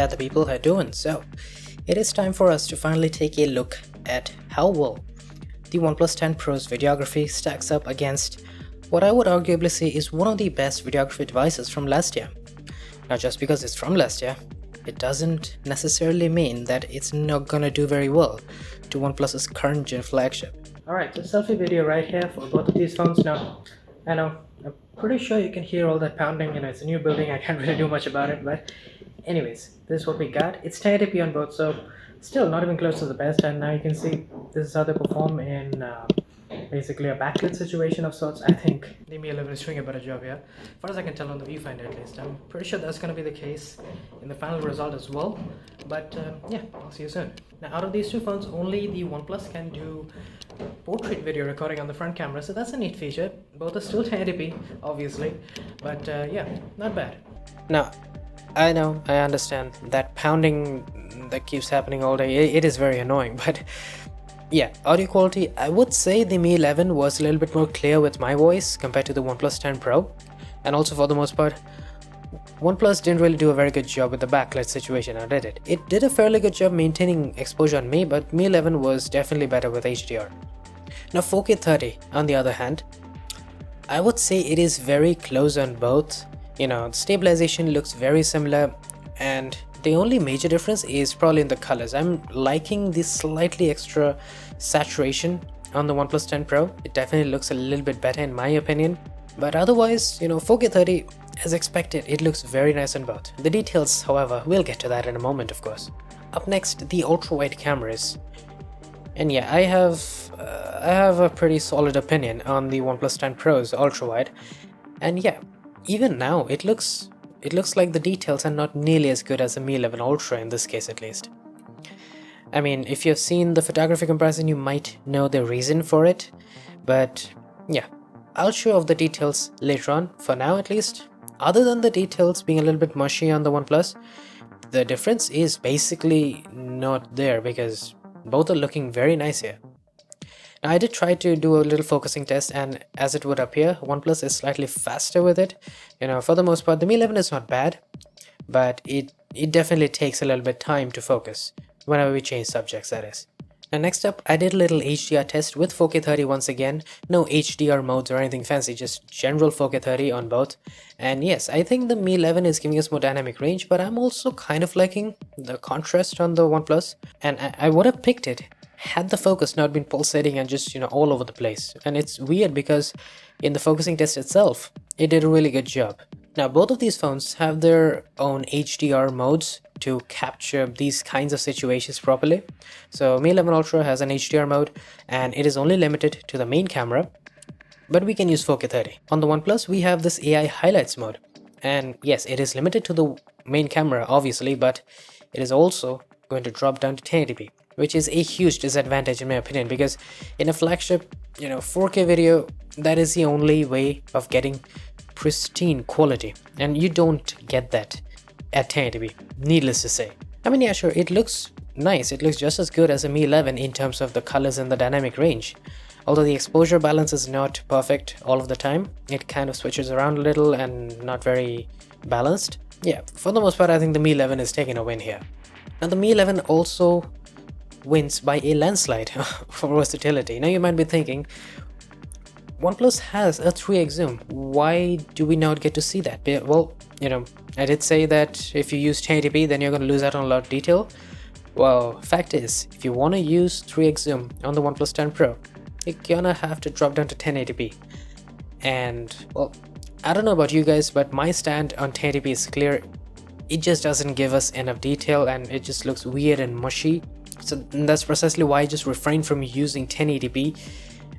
that the people are doing. So it is time for us to finally take a look at how well the OnePlus 10 Pro's videography stacks up against what I would arguably say is one of the best videography devices from last year. Now, just because it's from last year, it doesn't necessarily mean that it's not gonna do very well to OnePlus's current gen flagship. Alright, so selfie video right here for both of these phones. Now, I know, I'm pretty sure you can hear all that pounding, it's a new building, I can't really do much about it, but anyways, this is what we got. It's 1080p on both, so still not even close to the best, and now you can see this is how they perform in basically a backlit situation of sorts. I think the Mi 11 is doing a better job here, as far as I can tell on the viewfinder at least. I'm pretty sure that's going to be the case in the final result as well, but yeah, I'll see you soon. Now, out of these two phones, only the OnePlus can do portrait video recording on the front camera, so that's a neat feature. Both are still 1080p, obviously, but yeah, not bad. Now, I know, I understand that pounding that keeps happening all day, it is very annoying, but yeah, audio quality, I would say the Mi 11 was a little bit more clear with my voice compared to the OnePlus 10 Pro, and also for the most part, OnePlus didn't really do a very good job with the backlit situation, now did it? It did a fairly good job maintaining exposure on me, but Mi 11 was definitely better with HDR. Now 4K 30, on the other hand, I would say it is very close on both. The stabilization looks very similar, and the only major difference is probably in the colors. I'm liking the slightly extra saturation on the OnePlus 10 Pro. It definitely looks a little bit better in my opinion, but otherwise, 4K 30, as expected, it looks very nice on both. The details, however, we'll get to that in a moment, of course. Up next, the ultra-wide cameras. And yeah, I have a pretty solid opinion on the OnePlus 10 Pro's ultra-wide, and yeah, even now it looks like the details are not nearly as good as the Mi 11 Ultra in this case at least. I mean, if you've seen the photography comparison, you might know the reason for it, but yeah, I'll show off the details later on. For now at least, other than the details being a little bit mushy on the OnePlus, the difference is basically not there because both are looking very nice here. Now, I did try to do a little focusing test, and as it would appear, OnePlus is slightly faster with it. For the most part, the Mi 11 is not bad, but it definitely takes a little bit time to focus whenever we change subjects, that is. Now next up, I did a little HDR test with 4K 30 once again. No HDR modes or anything fancy, just general 4K 30 on both. And yes, I think the Mi 11 is giving us more dynamic range, but I'm also kind of liking the contrast on the OnePlus, and I would have picked it had the focus not been pulsating and just all over the place. And it's weird because in the focusing test itself, it did a really good job. Now both of these phones have their own HDR modes to capture these kinds of situations properly. So Mi 11 Ultra has an HDR mode, and it is only limited to the main camera, but we can use 4K 30. On the OnePlus, we have this AI highlights mode, and yes, it is limited to the main camera obviously, but it is also going to drop down to 1080p, which is a huge disadvantage in my opinion, because in a flagship 4K video, that is the only way of getting pristine quality, and you don't get that at 1080p, needless to say. I mean, yeah, sure, it looks nice, it looks just as good as a Mi 11 in terms of the colors and the dynamic range. Although the exposure balance is not perfect all of the time, it kind of switches around a little and not very balanced. Yeah, for the most part, I think the Mi 11 is taking a win here. Now the Mi 11 also wins by a landslide for versatility. Now you might be thinking, OnePlus has a 3x zoom, why do we not get to see that? Well, I did say that if you use 1080p, then you're going to lose out on a lot of detail. Well, fact is, if you want to use 3x zoom on the OnePlus 10 Pro, you're gonna have to drop down to 1080p. And well, I don't know about you guys, but my stand on 1080p is clear. It just doesn't give us enough detail, and it just looks weird and mushy. So that's precisely why I just refrain from using 1080p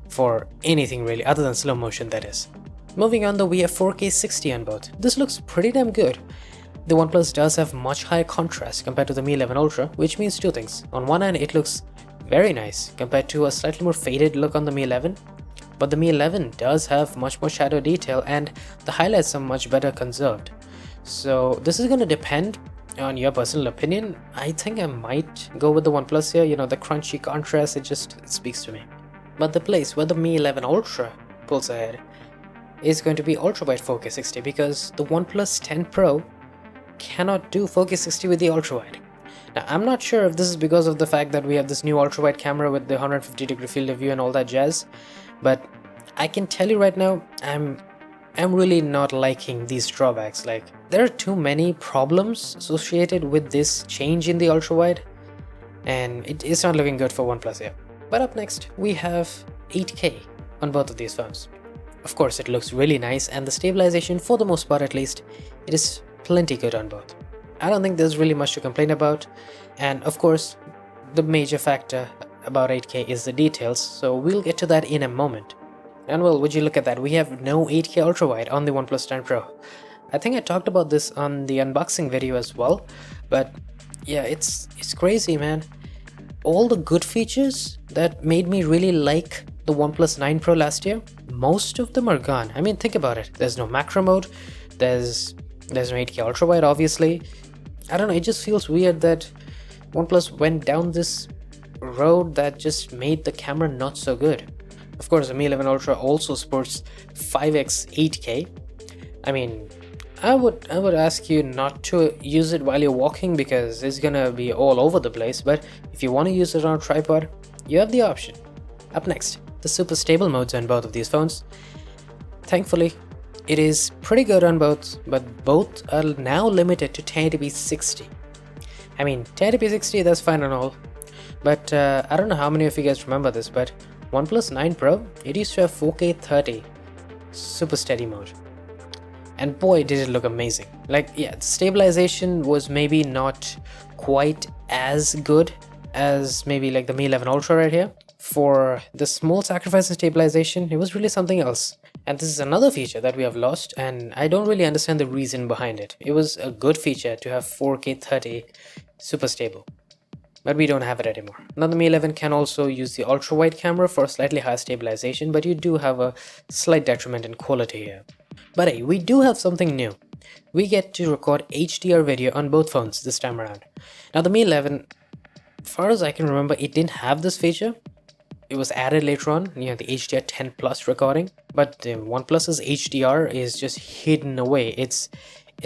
for anything really, other than slow motion, that is. Moving on, though, we have 4K 60 on both. This looks pretty damn good. The OnePlus does have much higher contrast compared to the Mi 11 Ultra, which means two things. On one hand, it looks very nice compared to a slightly more faded look on the Mi 11, but the Mi 11 does have much more shadow detail, and the highlights are much better conserved. So this is going to depend on your personal opinion. I think I might go with the OnePlus here. The crunchy contrast, it speaks to me. But the place where the Mi 11 Ultra pulls ahead is going to be ultrawide 4K 60, because the OnePlus 10 Pro cannot do 4K 60 with the ultrawide. Now, I'm not sure if this is because of the fact that we have this new ultrawide camera with the 150-degree field of view and all that jazz, but I can tell you right now, I'm really not liking these drawbacks. Like, there are too many problems associated with this change in the ultrawide, and it's not looking good for OnePlus here. But up next, we have 8K on both of these phones. Of course, it looks really nice, and the stabilization, for the most part at least, it is plenty good on both. I don't think there's really much to complain about, and of course, the major factor about 8K is the details, so we'll get to that in a moment. And well, would you look at that, we have no 8K ultrawide on the OnePlus 10 Pro. I think I talked about this on the unboxing video as well, but yeah, it's crazy, man. All the good features that made me really like the OnePlus 9 Pro last year, most of them are gone. I mean, think about it. There's no macro mode, there's no 8K ultrawide, obviously. I don't know, it just feels weird that OnePlus went down this road that just made the camera not so good. Of course, the Mi 11 Ultra also sports 5x 8K. I mean, I would ask you not to use it while you're walking because it's gonna be all over the place, but if you want to use it on a tripod, you have the option. Up next, the super stable modes on both of these phones. Thankfully, it is pretty good on both, but both are now limited to 1080p 60. I mean, 1080p 60, that's fine and all, but I don't know how many of you guys remember this, but OnePlus 9 Pro, it used to have 4K 30 super steady mode. And boy, did it look amazing. Like, yeah, the stabilization was maybe not quite as good as maybe like the Mi 11 Ultra right here. For the small sacrifice in stabilization, it was really something else. And this is another feature that we have lost, and I don't really understand the reason behind it. It was a good feature to have 4K 30 super stable, but we don't have it anymore. Now the Mi 11 can also use the ultra-wide camera for slightly higher stabilization, but you do have a slight detriment in quality here. But hey, we do have something new. We get to record HDR video on both phones this time around. Now the Mi 11, as far as I can remember, it didn't have this feature. It was added later on, you know, the HDR 10 Plus recording, but the OnePlus's HDR is just hidden away. It's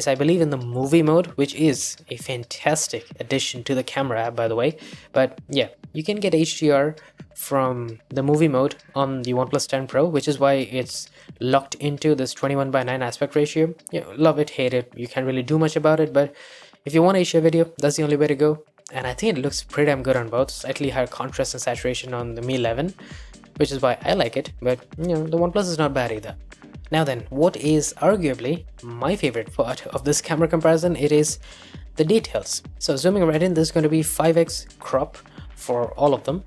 I believe in the movie mode, which is a fantastic addition to the camera app, by the way. But yeah, you can get HDR from the movie mode on the OnePlus 10 Pro, which is why it's locked into this 21:9 aspect ratio. You know, love it, hate it, you can't really do much about it, but if you want HDR video, that's the only way to go. And I think it looks pretty damn good on both. Slightly higher contrast and saturation on the Mi 11, which is why I like it, but you know, the OnePlus is not bad either. Now then, what is arguably my favorite part of this camera comparison, it is the details. So zooming right in, there's going to be 5x crop for all of them.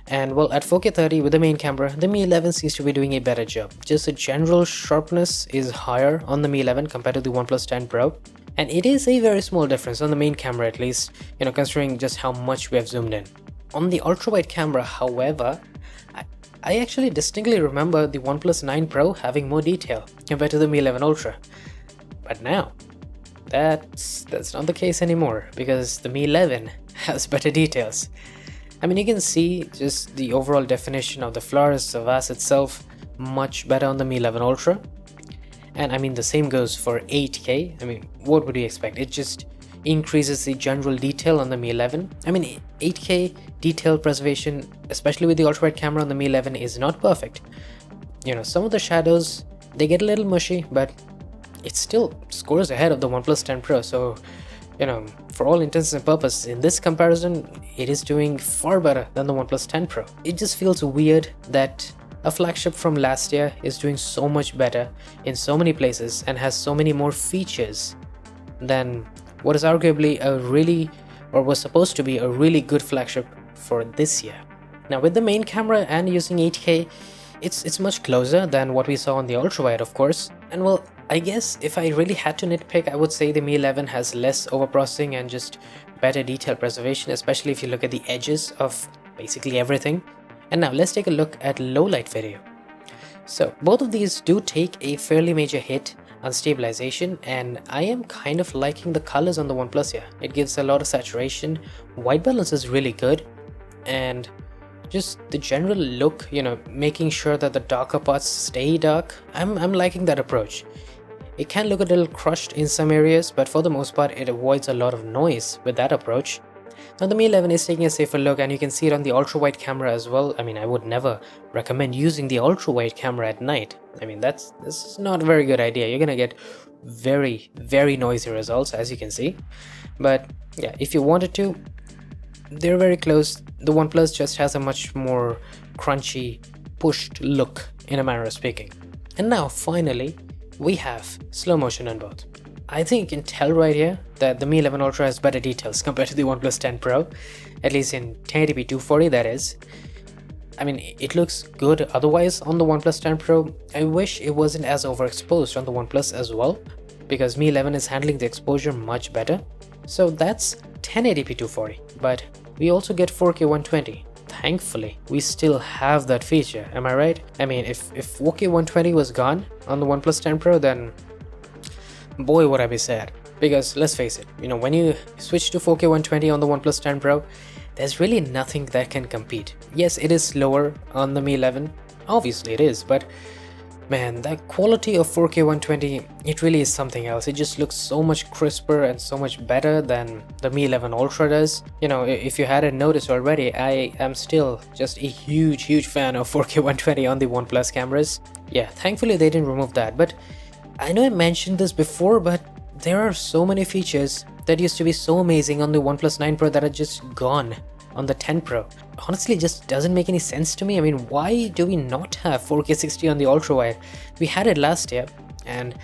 And well, at 4K 30 with the main camera, the Mi 11 seems to be doing a better job. Just the general sharpness is higher on the Mi 11 compared to the OnePlus 10 Pro. And it is a very small difference on the main camera, at least, you know, considering just how much we have zoomed in. On the ultra-wide camera, however, I actually distinctly remember the OnePlus 9 Pro having more detail compared to the Mi 11 Ultra. But now, that's not the case anymore, because the Mi 11 has better details. I mean, you can see just the overall definition of the flowers, the vase itself, much better on the Mi 11 Ultra. And I mean, the same goes for 8K. I mean, what would you expect? It just increases the general detail on the Mi 11. I mean, 8K detail preservation, especially with the ultrawide camera on the Mi 11, is not perfect. You know, some of the shadows, they get a little mushy, but it still scores ahead of the OnePlus 10 Pro. So, you know, for all intents and purposes, in this comparison, it is doing far better than the OnePlus 10 Pro. It just feels weird that a flagship from last year is doing so much better in so many places and has so many more features than what is arguably a really, or was supposed to be a really good flagship for this year. Now with the main camera and using 8K, it's much closer than what we saw on the ultrawide, of course. And well, I guess if I really had to nitpick, I would say the Mi 11 has less overprocessing and just better detail preservation, especially if you look at the edges of basically everything. And now let's take a look at low light video. So both of these do take a fairly major hit on stabilization, and I am kind of liking the colors on the OnePlus here. It gives a lot of saturation, white balance is really good, and just the general look, you know, making sure that the darker parts stay dark. I'm liking that approach. It can look a little crushed in some areas, but for the most part it avoids a lot of noise with that approach. Now the Mi 11 is taking a safer look, and you can see it on the ultra-wide camera as well. I mean, I would never recommend using the ultra-wide camera at night. I mean, this is not a very good idea. You're gonna get very, very noisy results, as you can see. But yeah, if you wanted to, they're very close. The OnePlus just has a much more crunchy, pushed look, in a manner of speaking. And now finally we have slow motion on both. I think you can tell right here that the Mi 11 Ultra has better details compared to the OnePlus 10 Pro, at least in 1080p 240, that is. I mean, it looks good otherwise on the OnePlus 10 Pro. I wish it wasn't as overexposed on the OnePlus as well, because Mi 11 is handling the exposure much better. So that's 1080p 240, but we also get 4K 120. Thankfully, we still have that feature, am I right? I mean, if 4K 120 was gone on the OnePlus 10 Pro, then boy would I be sad. Because let's face it, you know, when you switch to 4K 120 on the OnePlus 10 Pro, there's really nothing that can compete. Yes, it is slower on the Mi 11, obviously it is, but man, that quality of 4K 120, it really is something else. It just looks so much crisper and so much better than the Mi 11 Ultra does. You know, if you hadn't noticed already, I am still just a huge fan of 4K 120 on the OnePlus cameras. Yeah, thankfully they didn't remove that, but I know I mentioned this before, but there are so many features that used to be so amazing on the OnePlus 9 Pro that are just gone on the 10 Pro. Honestly, it just doesn't make any sense to me. I mean, why do we not have 4K 60 on the ultra-wide? We had it last year, and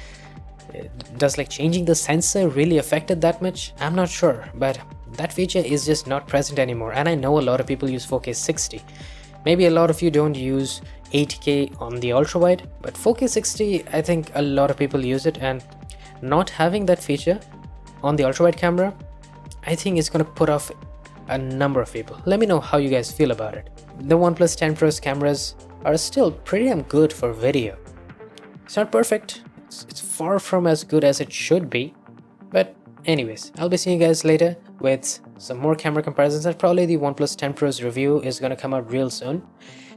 does like changing the sensor really affect it that much? I'm not sure, but that feature is just not present anymore, and I know a lot of people use 4K 60. Maybe a lot of you don't use 8K on the ultra-wide, but 4K 60, I think a lot of people use it, and not having that feature on the ultra-wide camera, I think it's gonna put off a number of people. Let me know how you guys feel about it. The OnePlus 10 Pro's cameras are still pretty damn good for video. It's not perfect, it's far from as good as it should be, but anyways, I'll be seeing you guys later with some more camera comparisons, and probably the OnePlus 10 Pro's review is gonna come out real soon.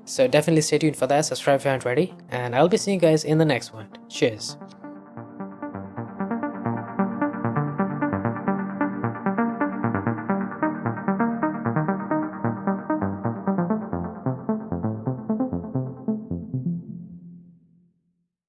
So definitely stay tuned for that, subscribe if you aren't ready, and I'll be seeing you guys in the next one. Cheers.